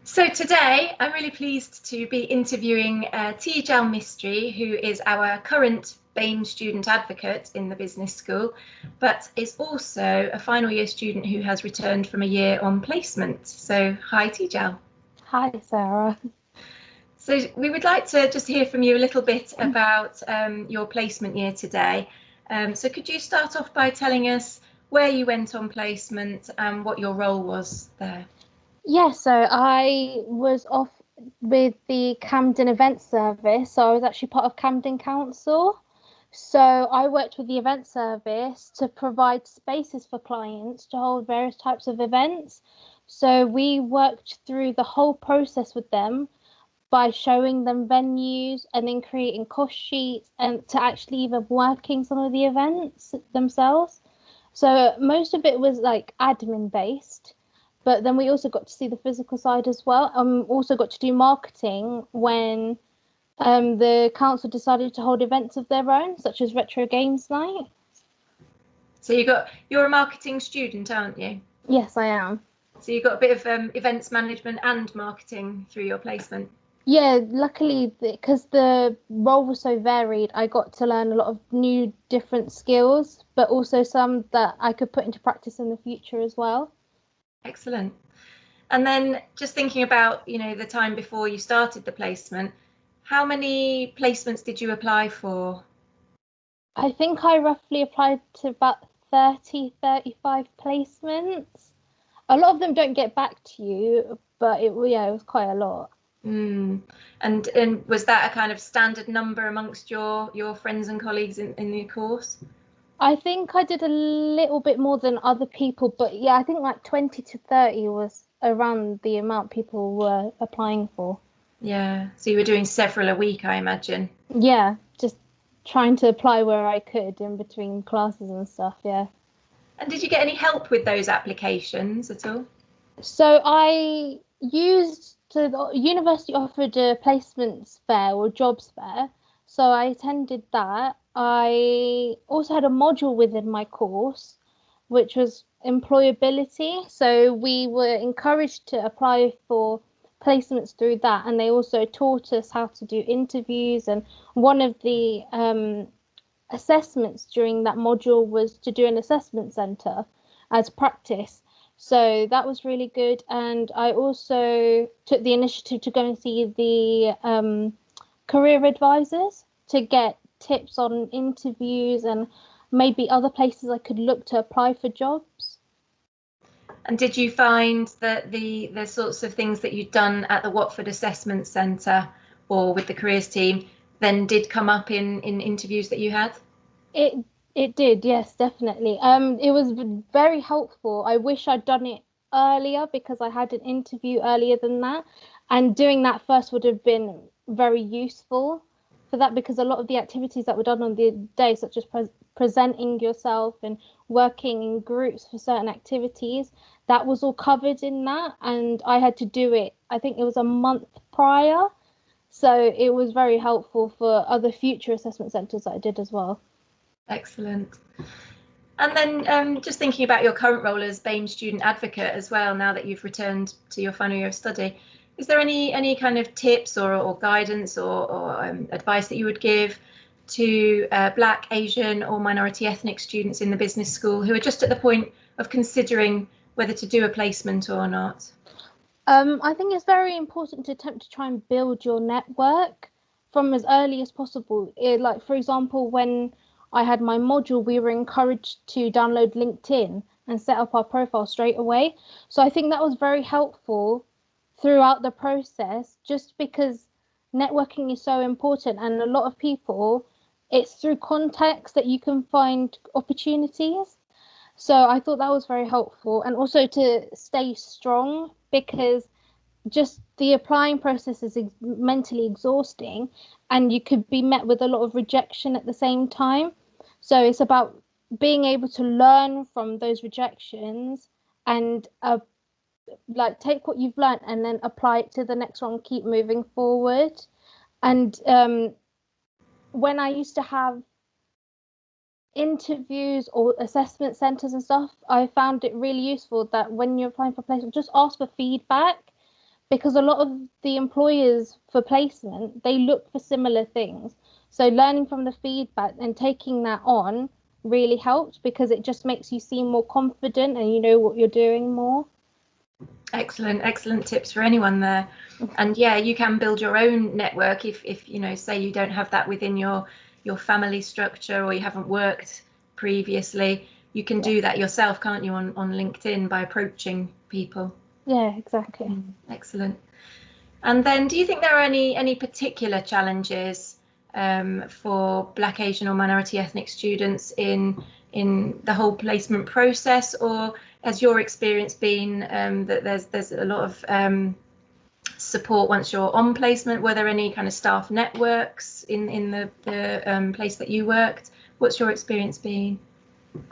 So today I'm really pleased to be interviewing Tejal Mistry, who is our current BAME student advocate in the business school, but is also a final year student who has returned from a year on placement. So hi Tejal. Hi, Sarah. So we would like to just hear from you a little bit about your placement year today. So could you start off by telling us where you went on placement and what your role was there? Yeah, so I was off with the Camden event service. So I was actually part of Camden Council. So I worked with the event service to provide spaces for clients to hold various types of events. So we worked through the whole process with them by showing them venues and then creating cost sheets and to actually even working some of the events themselves. So most of it was like admin based, but then we also got to see the physical side as well. Also got to do marketing when the council decided to hold events of their own, such as Retro Games Night. So you're a marketing student, aren't you? Yes, I am. So you got a bit of events management and marketing through your placement. Yeah, luckily, because the role was so varied, I got to learn a lot of new, different skills, but also some that I could put into practice in the future as well. Excellent. And then just thinking about, the time before you started the placement, how many placements did you apply for? I think I roughly applied to about 30, 35 placements. A lot of them don't get back to you, but it was quite a lot. Mm. And was that a kind of standard number amongst your friends and colleagues in the course? I think I did a little bit more than other people, but yeah, I think like 20 to 30 was around the amount people were applying for. Yeah. So you were doing several a week, I imagine. Yeah, just trying to apply where I could in between classes and stuff, yeah. And did you get any help with those applications at all? So I used to the university offered a placements fair or jobs fair. So I attended that. I also had a module within my course, which was employability. So we were encouraged to apply for placements through that, and they also taught us how to do interviews. And one of the assessments during that module was to do an assessment centre as practice. So that was really good. And I also took the initiative to go and see the career advisors to get tips on interviews and maybe other places I could look to apply for jobs. And did you find that the sorts of things that you'd done at the Watford Assessment Centre or with the careers team then did come up in interviews that you had? It it did, yes, definitely. It was very helpful. I wish I'd done it earlier because I had an interview earlier than that, and doing that first would have been very useful for that because a lot of the activities that were done on the day, such as presenting yourself and working in groups for certain activities, that was all covered in that, and I had to do it. I think it was a month prior, so it was very helpful for other future assessment centres that I did as well. Excellent. And then just thinking about your current role as BAME student advocate as well, now that you've returned to your final year of study, is there any kind of tips or guidance or advice that you would give to Black, Asian or minority ethnic students in the business school who are just at the point of considering whether to do a placement or not? I think it's very important to attempt to try and build your network from as early as possible. Like, for example, when I had my module, we were encouraged to download LinkedIn and set up our profile straight away. So I think that was very helpful throughout the process, just because networking is so important. And a lot of people, it's through contacts that you can find opportunities. So I thought that was very helpful. And also to stay strong because just the applying process is mentally exhausting and you could be met with a lot of rejection at the same time. So it's about being able to learn from those rejections and like take what you've learned and then apply it to the next one, keep moving forward. And when I used to have interviews or assessment centres and stuff, I found it really useful that when you're applying for placement, just ask for feedback because a lot of the employers for placement, they look for similar things. So learning from the feedback and taking that on really helps, because it just makes you seem more confident and you know what you're doing more. Excellent tips for anyone there. And yeah, you can build your own network if you know, say you don't have that within your family structure, or you haven't worked previously. You can do that yourself, can't you, on LinkedIn, by approaching people. Yeah, exactly. Excellent. And then, do you think there are any particular challenges for Black, Asian, or minority ethnic students in the whole placement process, or has your experience been that there's a lot of support once you're on placement? Were there any kind of staff networks in the place that you worked? What's your experience been?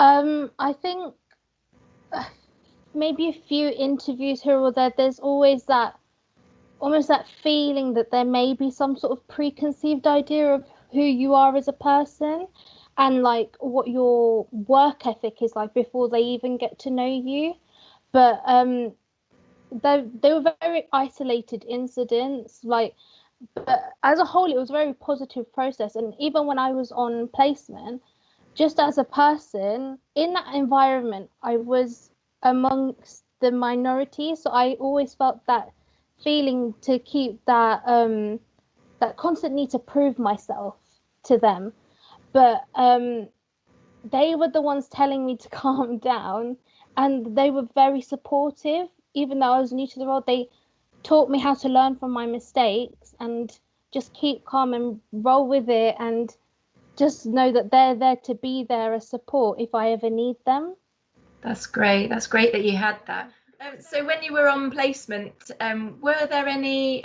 I think maybe a few interviews here or there. There's always that, almost that feeling that there may be some sort of preconceived idea of who you are as a person, and like what your work ethic is like before they even get to know you. But they were very isolated incidents, like, but as a whole it was a very positive process. And even when I was on placement, just as a person in that environment, I was amongst the minority, so I always felt that feeling to keep that that constant need to prove myself to them. But they were the ones telling me to calm down, and they were very supportive. Even though I was new to the role, they taught me how to learn from my mistakes and just keep calm and roll with it, and just know that they're there to be there as support if I ever need them. That's great. That's great that you had that. So when you were on placement, were there any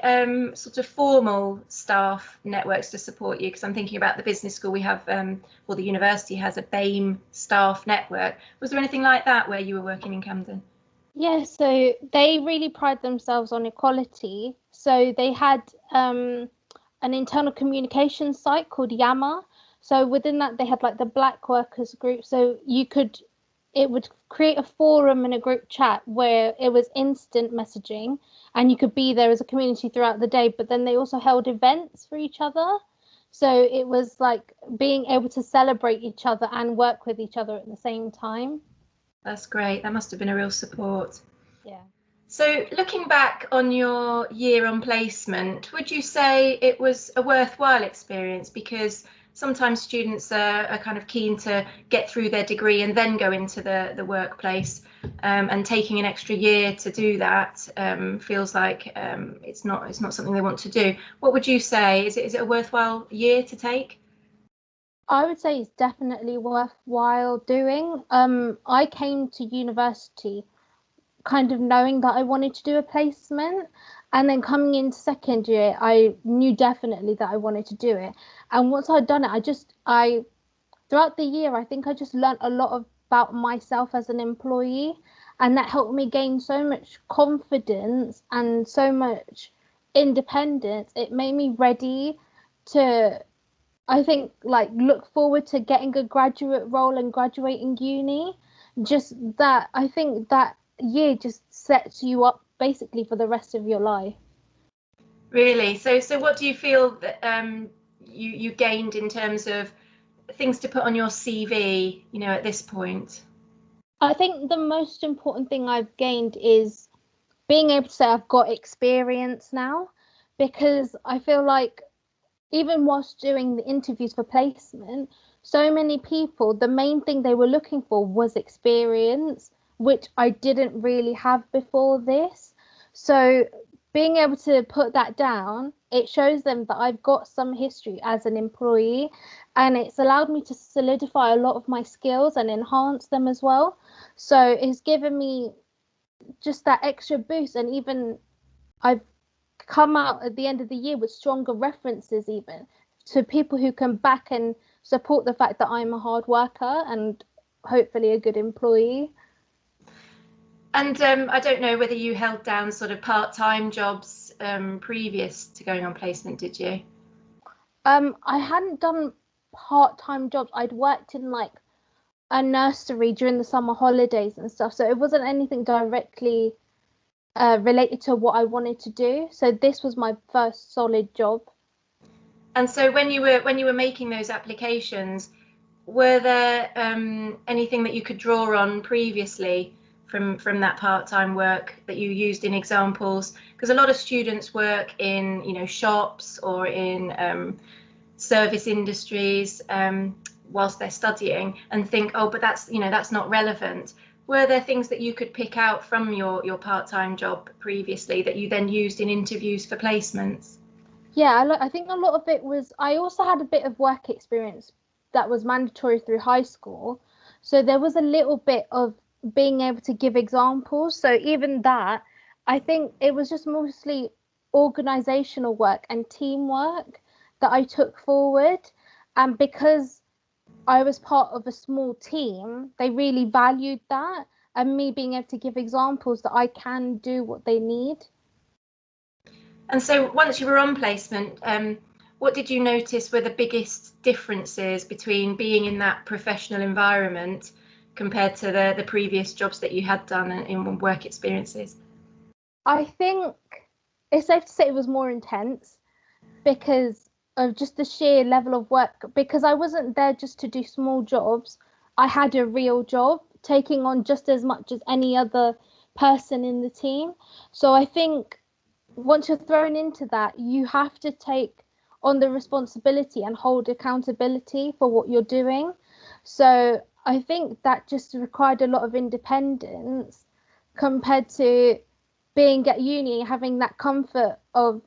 sort of formal staff networks to support you? Because I'm thinking about the business school, we have, or the university has a BAME staff network. Was there anything like that where you were working in Camden? Yeah, so they really pride themselves on equality. So they had an internal communication site called Yammer. So within that, they had like the Black Workers group. So it would create a forum and a group chat where it was instant messaging, and you could be there as a community throughout the day. But then they also held events for each other. So it was like being able to celebrate each other and work with each other at the same time. That's great. That must have been a real support. Yeah. So looking back on your year on placement, would you say it was a worthwhile experience? Because sometimes students are kind of keen to get through their degree and then go into the workplace, and taking an extra year to do that feels like it's not something they want to do. What would you say? Is it a worthwhile year to take? I would say it's definitely worthwhile doing. I came to university kind of knowing that I wanted to do a placement, and then coming into second year, I knew definitely that I wanted to do it. And once I'd done it, I throughout the year, I think I just learned a lot about myself as an employee, and that helped me gain so much confidence and so much independence. It made me ready to, I think, like, look forward to getting a graduate role and graduating uni. Just that, I think that year just sets you up basically for the rest of your life. Really? So what do you feel that you gained in terms of things to put on your CV, you know, at this point? I think the most important thing I've gained is being able to say I've got experience now, because I feel like even whilst doing the interviews for placement, so many people, the main thing they were looking for was experience, which I didn't really have before this. So being able to put that down, it shows them that I've got some history as an employee, and it's allowed me to solidify a lot of my skills and enhance them as well. So it's given me just that extra boost, and even I've come out at the end of the year with stronger references, even to people who can back and support the fact that I'm a hard worker and hopefully a good employee. And I don't know whether you held down sort of part-time jobs previous to going on placement, did you? I hadn't done part-time jobs. I'd worked in like a nursery during the summer holidays and stuff, so it wasn't anything directly related to what I wanted to do. So this was my first solid job. And so when you were making those applications, were there anything that you could draw on previously from that part-time work that you used in examples? Because a lot of students work in, you know, shops or in service industries whilst they're studying, and think, oh, but that's, you know, that's not relevant. Were there things that you could pick out from your part-time job previously that you then used in interviews for placements? Yeah, I think a lot of it was, I also had a bit of work experience that was mandatory through high school. So there was a little bit of being able to give examples. So even that, I think it was just mostly organizational work and teamwork that I took forward. And because I was part of a small team, they really valued that, and me being able to give examples that I can do what they need. And so once you were on placement, what did you notice were the biggest differences between being in that professional environment compared to the previous jobs that you had done in work experiences? I think it's safe to say it was more intense because of just the sheer level of work. Because I wasn't there just to do small jobs, I had a real job taking on just as much as any other person in the team. So I think once you're thrown into that, you have to take on the responsibility and hold accountability for what you're doing. So I think that just required a lot of independence compared to being at uni, having that comfort of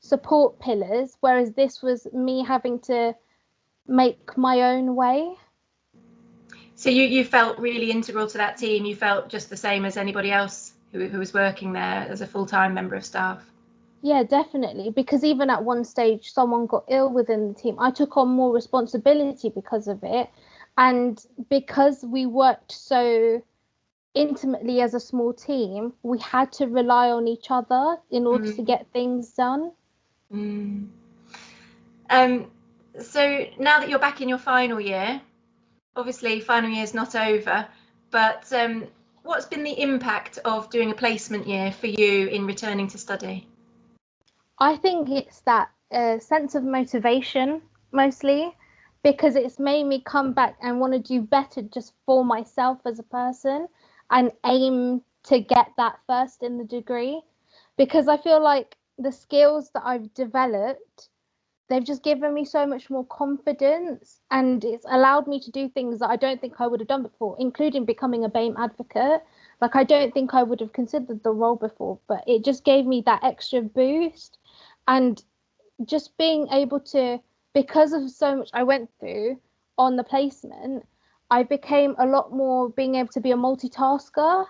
support pillars, whereas this was me having to make my own way. So you felt really integral to that team. You felt just the same as anybody else who was working there as a full-time member of staff. Yeah, definitely. Because even at one stage, someone got ill within the team. I took on more responsibility because of it. And because we worked so intimately as a small team, we had to rely on each other in order to Mm. get things done. Mm. Um, so now that you're back in your final year, obviously final year is not over, but what's been the impact of doing a placement year for you in returning to study? I think it's that sense of motivation mostly because it's made me come back and want to do better just for myself as a person and aim to get that first in the degree because I feel like the skills that I've developed, they've just given me so much more confidence and it's allowed me to do things that I don't think I would have done before, including becoming a BAME advocate. Like, I don't think I would have considered the role before, but it just gave me that extra boost. And just being able to, because of so much I went through on the placement, I became a lot more being able to be a multitasker.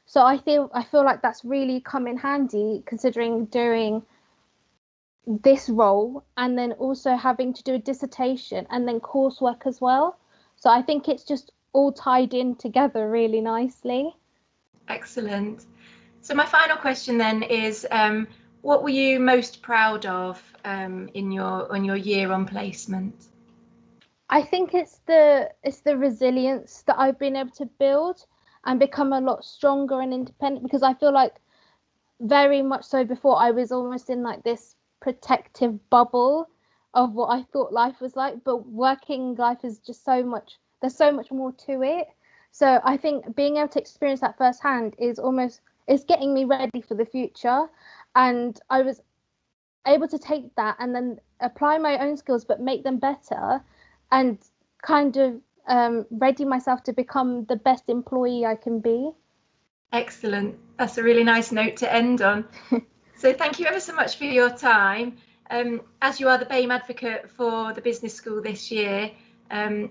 So I feel like that's really come in handy considering doing this role and then also having to do a dissertation and then coursework as well. So I think it's just all tied in together really nicely. Excellent. So my final question then is, what were you most proud of in your year on placement? I think it's the resilience that I've been able to build and become a lot stronger and independent because I feel like very much so before I was almost in like this protective bubble of what I thought life was like, but working life is just so much, there's so much more to it. So I think being able to experience that firsthand is almost, it's getting me ready for the future. And I was able to take that and then apply my own skills but make them better and kind of ready myself to become the best employee I can be. Excellent. That's a really nice note to end on. So thank you ever so much for your time. As you are the BAME advocate for the business school this year,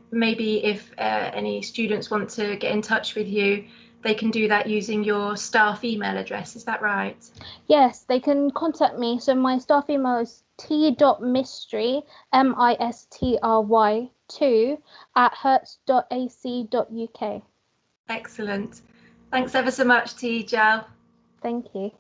maybe if any students want to get in touch with you, they can do that using your staff email address. Is that right? Yes, they can contact me. So my staff email is t.mistry, mistry 2 at herts.ac.uk. Excellent. Thanks ever so much, Tejal. Thank you.